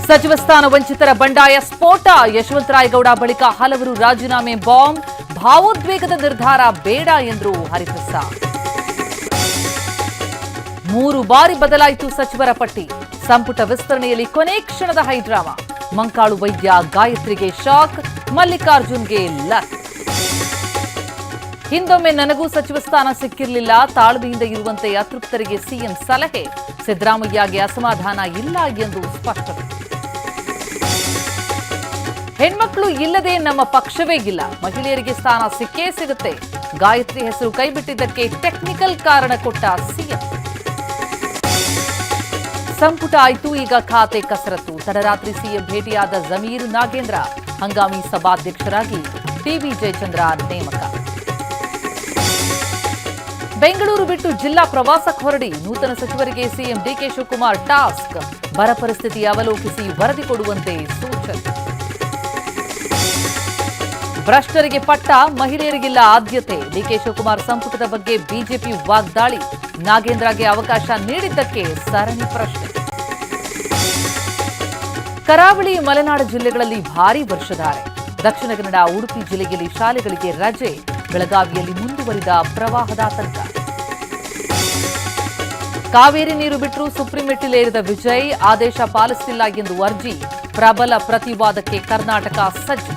ಸಚಿವ ಸ್ಥಾನ ವಂಚಿತರ ಬಂಡಾಯ ಸ್ಫೋಟ. ಯಶವಂತರಾಯಗೌಡ ಬಳಿಕ ಹಲವರು ರಾಜೀನಾಮೆ ಬಾಂಬ್. ಭಾವೋದ್ವೇಗದ ನಿರ್ಧಾರ ಬೇಡ ಎಂದರು ಹರಿಪ್ರಸಾದ್. 3 ಬಾರಿ ಬದಲಾಯಿತು ಸಚಿವರ ಪಟ್ಟಿ. ಸಂಪುಟ ವಿಸ್ತರಣೆಯಲ್ಲಿ ಕೊನೆ ಕ್ಷಣದ ಹೈಡ್ರಾಮಾ. ಮಂಕಾಳು ವೈದ್ಯ ಗಾಯತ್ರಿಗೆ ಶಾಕ್, ಮಲ್ಲಿಕಾರ್ಜುನ್ಗೆ ಲಕ್. ಹಿಂದೊಮ್ಮೆ ನನಗೂ ಸಚಿವ ಸ್ಥಾನ ಸಿಕ್ಕಿರಲಿಲ್ಲ, ತಾಳ್ಮೆಯಿಂದ ಇರುವಂತೆ ಅತೃಪ್ತರಿಗೆ ಸಿಎಂ ಸಲಹೆ. ಸಿದ್ದರಾಮಯ್ಯಗೆ ಅಸಮಾಧಾನ ಇಲ್ಲ ಎಂದು ಸ್ಪಷ್ಟನೆ. ಹೆಣ್ಮಕ್ಳು ಇಲ್ಲದೆ ನಮ್ಮ ಪಕ್ಷವೇ ಇಲ್ಲ, ಮಹಿಳೆಯರಿಗೆ ಸ್ಥಾನ ಸಿಕ್ಕೇ ಸಿಗುತ್ತೆ. ಗಾಯತ್ರಿ ಹೆಸರು ಕೈಬಿಟ್ಟಿದ್ದಕ್ಕೆ ಟೆಕ್ನಿಕಲ್ ಕಾರಣ ಕೊಟ್ಟ ಸಿಎಂ. ಸಂಪುಟ ಆಯ್ತು, ಈಗ ಖಾತೆ ಕಸರತ್ತು. ತಡರಾತ್ರಿ ಸಿಎಂ ಭೇಟಿಯಾದ ಜಮೀರ್ ನಾಗೇಂದ್ರ. ಹಂಗಾಮಿ ಸಭಾಧ್ಯಕ್ಷರಾಗಿ ಟಿಬಿ ಜಯಚಂದ್ರ ನೇಮಕ. ಬೆಂಗಳೂರು ಬಿಟ್ಟು ಜಿಲ್ಲಾ ಪ್ರವಾಸಕ್ಕೆ ಹೊರಡಿ. ನೂತನ ಸಚಿವರಿಗೆ ಸಿಎಂ ಡಿಕೆ ಶಿವಕುಮಾರ್ ಟಾಸ್ಕ್. ಬರ ಪರಿಸ್ಥಿತಿ ಅವಲೋಕಿಸಿ ವರದಿ ಕೊಡುವಂತೆ ಸೂಚನೆ. ಭ್ರಷ್ಟರಿಗೆ ಪಟ್ಟ, ಮಹಿಳೆಯರಿಗಿಲ್ಲ ಆದ್ಯತೆ. ಡಿಕೆ ಶಿವಕುಮಾರ್ ಸಂಪುಟದ ಬಗ್ಗೆ ಬಿಜೆಪಿ ವಾಗ್ದಾಳಿ. ನಾಗೇಂದ್ರಗೆ ಅವಕಾಶ ನೀಡಿದ್ದಕ್ಕೆ ಸರಣಿ ಪ್ರಶ್ನೆ. ಕರಾವಳಿ ಮಲೆನಾಡು ಜಿಲ್ಲೆಗಳಲ್ಲಿ ಭಾರೀ ವರ್ಷಧಾರೆ. ದಕ್ಷಿಣ ಕನ್ನಡ, ಉಡುಪಿ ಜಿಲ್ಲೆಯಲ್ಲಿ ಶಾಲೆಗಳಿಗೆ ರಜೆ. ಬೆಳಗಾವಿಯಲ್ಲಿ ಮುಂದುವರಿದ ಪ್ರವಾಹದ ಆತಂಕ. ಕಾವೇರಿ ನೀರು ಬಿಟ್ಟರೂ ಸುಪ್ರೀಂ ಮೆಟ್ಟಿಲೇರಿದ ವಿಜಯ್. ಆದೇಶ ಪಾಲಿಸುತ್ತಿಲ್ಲ ಎಂದು ಅರ್ಜಿ. ಪ್ರಬಲ ಪ್ರತಿವಾದಕ್ಕೆ ಕರ್ನಾಟಕ ಸಜ್ಜು.